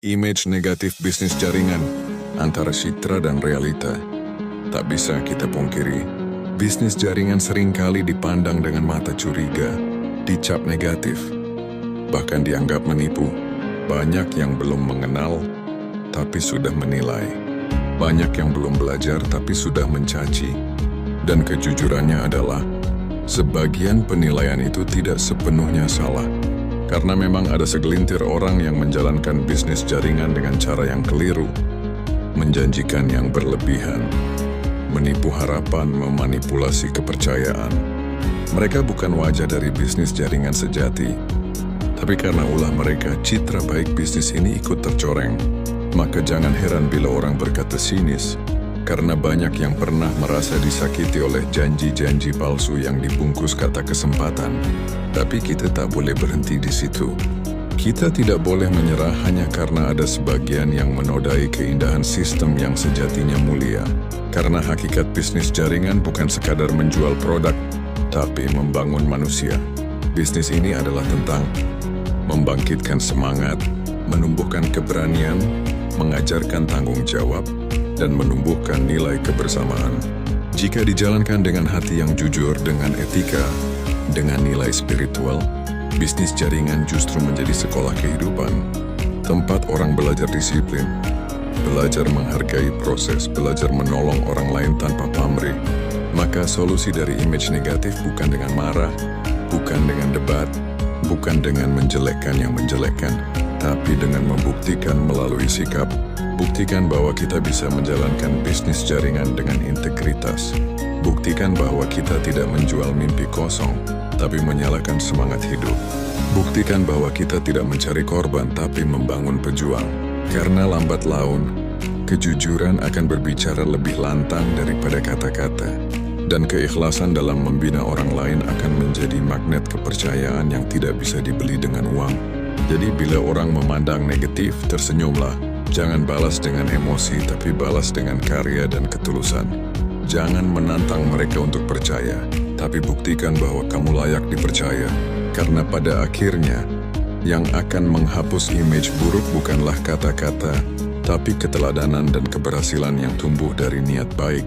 Image negatif bisnis jaringan antara citra dan realita. Tak bisa kita pungkiri, bisnis jaringan seringkali dipandang dengan mata curiga, dicap negatif, bahkan dianggap menipu. Banyak yang belum mengenal, tapi sudah menilai. Banyak yang belum belajar, tapi sudah mencaci. Dan kejujurannya adalah, sebagian penilaian itu tidak sepenuhnya salah. Karena memang ada segelintir orang yang menjalankan bisnis jaringan dengan cara yang keliru, menjanjikan yang berlebihan, menipu harapan, memanipulasi kepercayaan. Mereka bukan wajah dari bisnis jaringan sejati, tapi karena ulah mereka, citra baik bisnis ini ikut tercoreng. Maka jangan heran bila orang berkata sinis, karena banyak yang pernah merasa disakiti oleh janji-janji palsu yang dibungkus kata kesempatan. Tapi kita tak boleh berhenti di situ. Kita tidak boleh menyerah hanya karena ada sebagian yang menodai keindahan sistem yang sejatinya mulia. Karena hakikat bisnis jaringan bukan sekadar menjual produk, tapi membangun manusia. Bisnis ini adalah tentang membangkitkan semangat, menumbuhkan keberanian, mengajarkan tanggung jawab, dan menumbuhkan nilai kebersamaan. Jika dijalankan dengan hati yang jujur, dengan etika, dengan nilai spiritual, bisnis jaringan justru menjadi sekolah kehidupan. Tempat orang belajar disiplin, belajar menghargai proses, belajar menolong orang lain tanpa pamrih. Maka solusi dari image negatif bukan dengan marah, bukan dengan debat, bukan dengan menjelekkan yang menjelekkan, tapi dengan membuktikan melalui sikap. Buktikan bahwa kita bisa menjalankan bisnis jaringan dengan integritas. Buktikan bahwa kita tidak menjual mimpi kosong, tapi menyalakan semangat hidup. Buktikan bahwa kita tidak mencari korban, tapi membangun pejuang. Karena lambat laun, kejujuran akan berbicara lebih lantang daripada kata-kata. Dan keikhlasan dalam membina orang lain akan menjadi magnet kepercayaan yang tidak bisa dibeli dengan uang. Jadi bila orang memandang negatif, tersenyumlah. Jangan balas dengan emosi, tapi balas dengan karya dan ketulusan. Jangan menantang mereka untuk percaya, tapi buktikan bahwa kamu layak dipercaya. Karena pada akhirnya, yang akan menghapus image buruk bukanlah kata-kata, tapi keteladanan dan keberhasilan yang tumbuh dari niat baik.